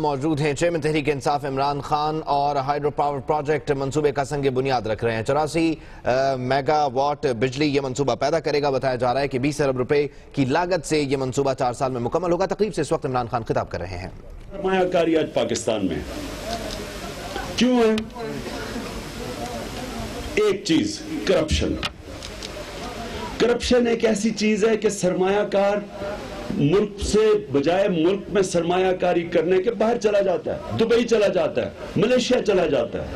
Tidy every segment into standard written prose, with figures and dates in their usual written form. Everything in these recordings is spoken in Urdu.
موجود ہیں چیئرمین تحریک انصاف عمران خان اور ہائیڈرو پاور پروجیکٹ منصوبے کا سنگ بنیاد رکھ رہے ہیں 84 میگا واٹ بجلی یہ منصوبہ پیدا کرے گا. بتایا جا رہا ہے کہ 20 ارب روپے کی لاگت سے یہ منصوبہ 4 سال میں مکمل ہوگا. تقریب سے اس وقت عمران خان خطاب کر رہے ہیں. سرمایہ کاری آج پاکستان میں کیوں ہے؟ ایک چیز کرپشن ایک ایسی چیز ہے کہ سرمایہ کار ملک سے بجائے ملک میں سرمایہ کاری کرنے کے باہر چلا جاتا ہے, دبئی چلا جاتا ہے, ملیشیا چلا جاتا ہے.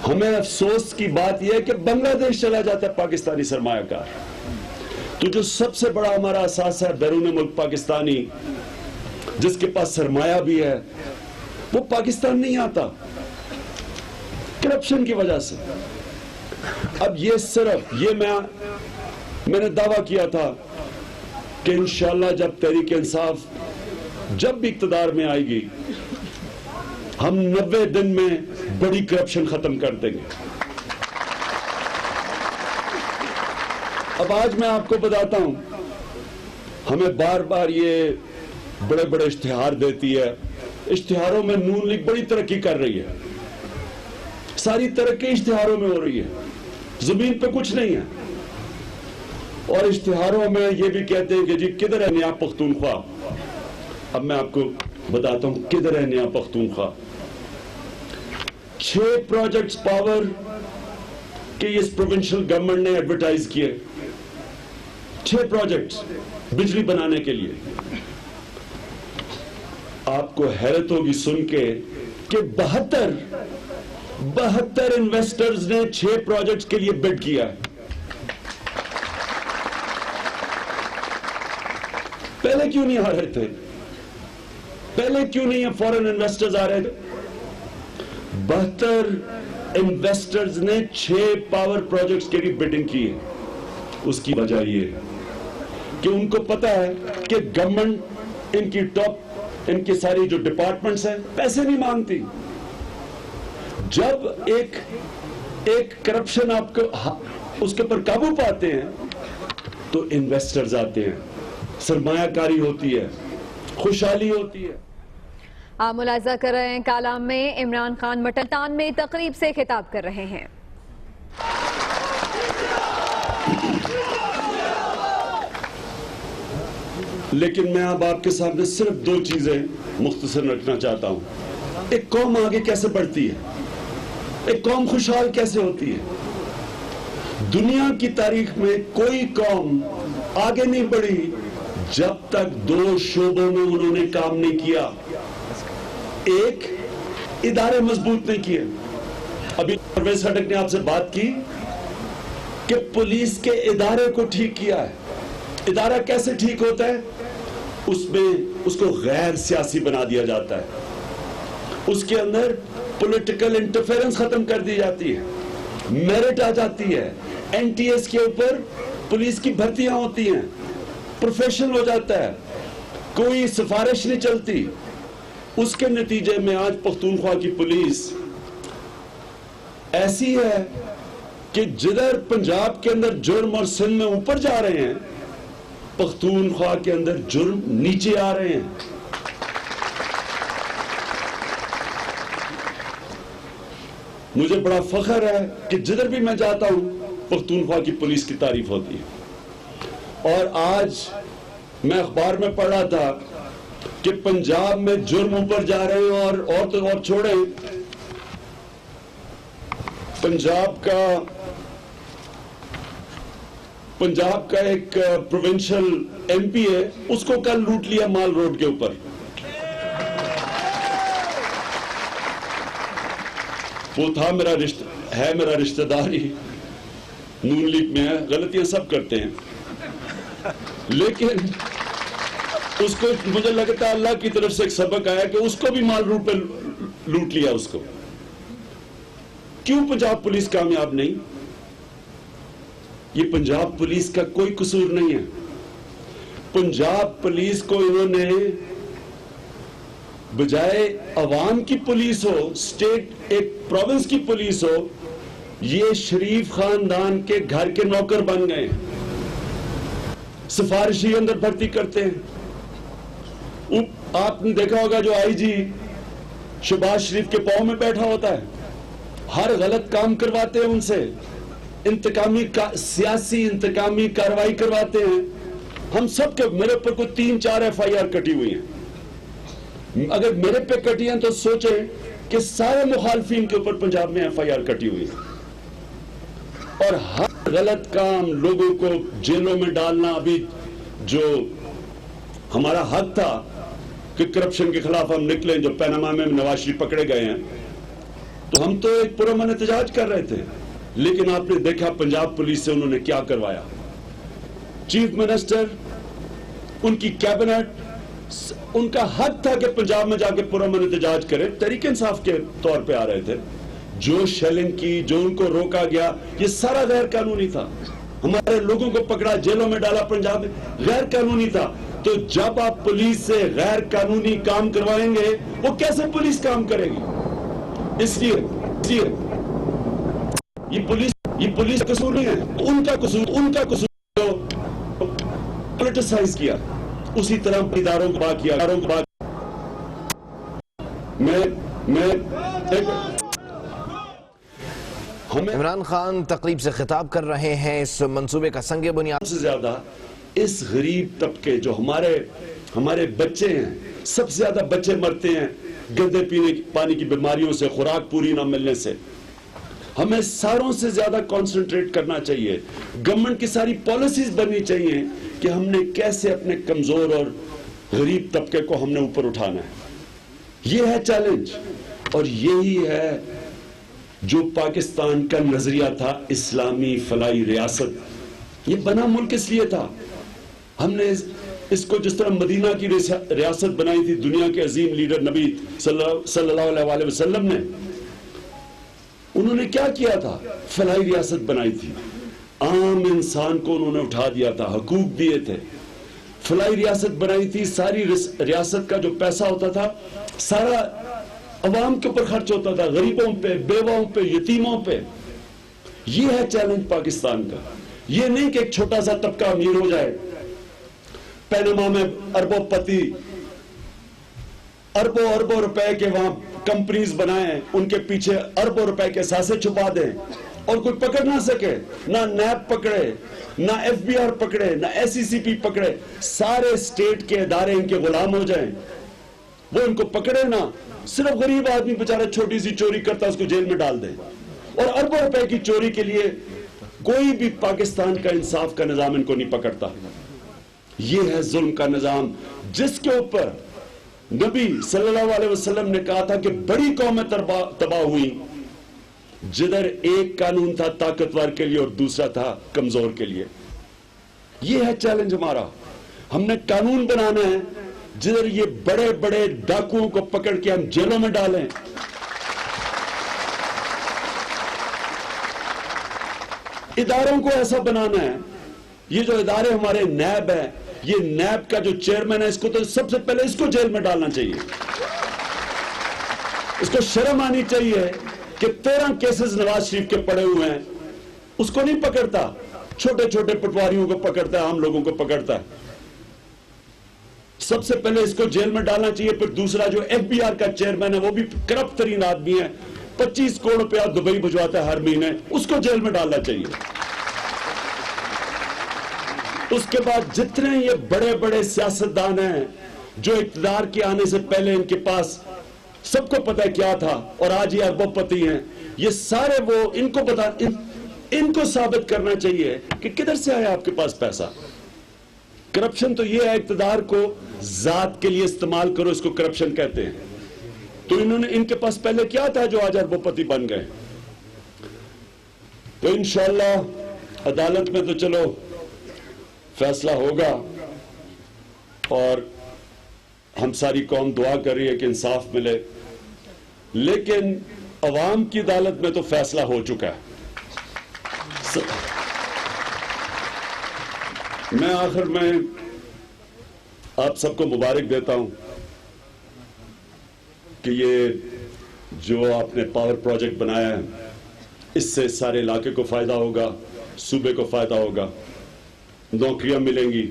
ہمیں افسوس کی بات یہ ہے کہ بنگلہ دیش چلا جاتا ہے پاکستانی سرمایہ کار. تو جو سب سے بڑا ہمارا اساس ہے بیرون ملک پاکستانی جس کے پاس سرمایہ بھی ہے وہ پاکستان نہیں آتا کرپشن کی وجہ سے. اب یہ صرف میں نے دعویٰ کیا تھا کہ انشاءاللہ جب تحریک انصاف جب بھی اقتدار میں آئے گی ہم 90 دن میں بڑی کرپشن ختم کر دیں گے. اب آج میں آپ کو بتاتا ہوں, ہمیں بار بار یہ بڑے بڑے اشتہار دیتی ہے. اشتہاروں میں نون لیگ بڑی ترقی کر رہی ہے, ساری ترقی اشتہاروں میں ہو رہی ہے, زمین پہ کچھ نہیں ہے. اور اشتہاروں میں یہ بھی کہتے ہیں کہ جی کدھر ہے نیا پختونخوا. اب میں آپ کو بتاتا ہوں کدھر ہے نیا پختونخوا. 6 پروجیکٹس پاور کے اس پروونشل گورنمنٹ نے ایڈورٹائز کیے. 6 پروجیکٹس بجلی بنانے کے لیے. آپ کو حیرت ہوگی سن کے کہ 72 انویسٹرز نے 6 پروجیکٹس کے لیے بڈ کیا ہے. پہلے کیوں نہیں آ رہے تھے؟ پہلے کیوں نہیں فورن انویسٹرز آ رہے تھے؟ 72 انویسٹرز نے 6 پاور پروجیکٹس کے لیے بڈنگ کی ہے. اس کی وجہ یہ ہے کہ ان کو پتا ہے کہ گورنمنٹ ان کی ساری جو ڈپارٹمنٹس ہیں پیسے نہیں مانگتی. جب ایک کرپشن آپ کو اس کے پر قابو پاتے ہیں تو انویسٹرز آتے ہیں, سرمایہ کاری ہوتی ہے, خوشحالی ہوتی ہے. آپ ملاحظہ کر رہے ہیں کالام میں عمران خان مٹلتان میں تقریب سے خطاب کر رہے ہیں. لیکن میں اب آپ کے سامنے صرف 2 چیزیں مختصر رکھنا چاہتا ہوں. ایک قوم آگے کیسے بڑھتی ہے, ایک قوم خوشحال کیسے ہوتی ہے. دنیا کی تاریخ میں کوئی قوم آگے نہیں بڑھی جب تک 2 شعبوں میں انہوں نے کام نہیں کیا. ایک, ادارے مضبوط نہیں کیے. ابھی پرویز خٹک نے آپ سے بات کی کہ پولیس کے ادارے کو ٹھیک کیا ہے. ادارہ کیسے ٹھیک ہوتا ہے؟ اس کو غیر سیاسی بنا دیا جاتا ہے, اس کے اندر پولیٹیکل انٹرفیرنس ختم کر دی جاتی ہے, میرٹ آ جاتی ہے, NTS کے اوپر پولیس کی بھرتیاں ہوتی ہیں, پروفیشنل ہو جاتا ہے, کوئی سفارش نہیں چلتی. اس کے نتیجے میں آج پختونخوا کی پولیس ایسی ہے کہ جدھر پنجاب کے اندر جرم اور سندھ میں اوپر جا رہے ہیں پختونخوا کے اندر جرم نیچے آ رہے ہیں. مجھے بڑا فخر ہے کہ جدھر بھی میں جاتا ہوں پختونخوا کی پولیس کی تعریف ہوتی ہے. اور آج میں اخبار میں پڑھ رہا تھا کہ پنجاب میں جرم اوپر جا رہے ہیں اور چھوڑیں, پنجاب کا ایک پروونشل MP ہے, اس کو کل لوٹ لیا مال روڈ کے اوپر. وہ تھا میرا رشتہ دار ہی, نون لیگ میں ہے, غلطیاں سب کرتے ہیں, لیکن اس کو مجھے لگتا ہے اللہ کی طرف سے ایک سبق آیا کہ اس کو بھی مال روڈ پہ لوٹ لیا. اس کو کیوں پنجاب پولیس کامیاب نہیں؟ یہ پنجاب پولیس کا کوئی قصور نہیں ہے. پنجاب پولیس کو انہوں نے بجائے عوام کی پولیس ہو, اسٹیٹ ایک پروونس کی پولیس ہو, یہ شریف خاندان کے گھر کے نوکر بن گئے. سفارشی اندر بھرتی کرتے ہیں, آپ نے دیکھا ہوگا جو آئی جی شہباز شریف کے پاؤں میں بیٹھا ہوتا ہے, ہر غلط کام کرواتے ہیں ان سے, سیاسی انتقامی کاروائی کرواتے ہیں. ہم سب کے, میرے اوپر کوئی 3-4 FIR کٹی ہوئی ہیں. اگر میرے پہ کٹی ہیں تو سوچیں کہ سارے مخالفین کے اوپر پنجاب میں FIR کٹی ہوئی ہیں. اور ہر غلط کام, لوگوں کو جیلوں میں ڈالنا, ابھی جو ہمارا حق تھا کہ کرپشن کے خلاف ہم نکلیں, جو پیناما میں نواز شریف پکڑے گئے ہیں, تو ہم تو ایک پرامن احتجاج کر رہے تھے, لیکن آپ نے دیکھا پنجاب پولیس سے انہوں نے کیا کروایا. چیف منسٹر, ان کی کیبنٹ, ان کا حق تھا کہ پنجاب میں جا کے پرامن احتجاج کرے, تحریک انصاف کے طور پہ آ رہے تھے. جو شیلنگ کی, جو ان کو روکا گیا, یہ سارا غیر قانونی تھا. ہمارے لوگوں کو پکڑا, جیلوں میں ڈالا پنجاب میں, غیر قانونی تھا. تو جب آپ پولیس سے غیر قانونی کام کروائیں گے, وہ کیسے پولیس کام کرے گی؟ اس لیے یہ پولیس قصور نہیں ہے, ان کا قصور پولیٹیسائز کیا. اسی طرح اداروں کو بات کیا. عمران خان تقریب سے خطاب کر رہے ہیں. اس منصوبے کا سنگ بنیاد سے زیادہ اس غریب طبقے, جو ہمارے بچے ہیں, سب سے زیادہ بچے مرتے ہیں گندے پانی کی بیماریوں سے, خوراک پوری نہ ملنے سے. ہمیں ساروں سے زیادہ کانسنٹریٹ کرنا چاہیے. گورنمنٹ کی ساری پالیسیز بننی چاہیے کہ ہم نے کیسے اپنے کمزور اور غریب طبقے کو ہم نے اوپر اٹھانا ہے. یہ ہے چیلنج, اور یہی ہے جو پاکستان کا نظریہ تھا, اسلامی فلاحی ریاست. یہ بنا ملک اس لیے تھا. ہم نے اس کو جس طرح مدینہ کی ریاست بنائی تھی دنیا کے عظیم لیڈر نبی صلی اللہ علیہ وسلم نے, انہوں نے کیا کیا تھا؟ فلاحی ریاست بنائی تھی. عام انسان کو انہوں نے اٹھا دیا تھا, حقوق دیے تھے. فلاحی ریاست بنائی تھی. ساری ریاست کا جو پیسہ ہوتا تھا سارا عوام کے اوپر خرچ ہوتا تھا, غریبوں پہ, بیواؤں پہ, یتیموں پہ. یہ ہے چیلنج پاکستان کا. یہ نہیں کہ ایک چھوٹا سا طبقہ امیر ہو جائے, پیناما میں اربوں پتی, اربوں روپے کے وہاں کمپنیز بنائیں, ان کے پیچھے اربوں روپے کے ساسے چھپا دیں, اور کوئی پکڑ نہ سکے. نہ نیب پکڑے, نہ FBR پکڑے, نہ SCCP پکڑے. سارے اسٹیٹ کے ادارے ان کے غلام ہو جائیں, وہ ان کو پکڑے نہ. صرف غریب آدمی بیچارہ چھوٹی سی چوری کرتا اس کو جیل میں ڈال دیں, اور اربوں روپے کی چوری کے لیے کوئی بھی پاکستان کا انصاف کا نظام ان کو نہیں پکڑتا. یہ ہے ظلم کا نظام, جس کے اوپر نبی صلی اللہ علیہ وسلم نے کہا تھا کہ بڑی قومیں تباہ ہوئی جدھر ایک قانون تھا طاقتور کے لیے اور دوسرا تھا کمزور کے لیے. یہ ہے چیلنج ہمارا. ہم نے قانون بنانا ہے جدھر یہ بڑے بڑے ڈاکوؤں کو پکڑ کے ہم جیلوں میں ڈالیں, اداروں کو ایسا بنانا ہے. یہ جو ادارے ہمارے نیب ہیں, یہ نیب کا جو چیئرمین ہے, اس کو تو سب سے پہلے اس کو جیل میں ڈالنا چاہیے. اس کو شرم آنی چاہیے کہ 13 کیسز نواز شریف کے پڑے ہوئے ہیں, اس کو نہیں پکڑتا, چھوٹے چھوٹے پٹواریوں کو پکڑتا ہے, عام لوگوں کو پکڑتا ہے. سب سے پہلے اس کو جیل میں ڈالنا چاہیے. پھر دوسرا جو FBR کا چیئرمین ہے, وہ بھی کرپٹ ترین آدمی ہے, 25 کروڑ روپیہ دبئی بھجواتا ہے ہر مہینے, اس کو جیل میں ڈالنا چاہیے. اس کے بعد جتنے یہ بڑے بڑے سیاستدان ہیں جو اقتدار کے آنے سے پہلے ان کے پاس سب کو پتہ ہے کیا تھا, اور آج یہ اربوں پتی ہیں, یہ سارے وہ ان کو ثابت کرنا چاہیے کہ کدھر سے آیا آپ کے پاس پیسہ. کرپشن تو یہ ہے اقتدار کو ذات کے لیے استعمال کرو, اس کو کرپشن کہتے ہیں. تو انہوں نے, ان کے پاس پہلے کیا تھا جو آج اربوں پتی بن گئے. تو انشاءاللہ عدالت میں تو چلو فیصلہ ہوگا, اور ہم ساری قوم دعا کر رہی ہے کہ انصاف ملے, لیکن عوام کی عدالت میں تو فیصلہ ہو چکا ہے. میں آخر میں آپ سب کو مبارک دیتا ہوں کہ یہ جو آپ نے پاور پروجیکٹ بنایا ہے, اس سے سارے علاقے کو فائدہ ہوگا, صوبے کو فائدہ ہوگا, نوکریاں ملیں گی,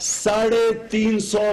350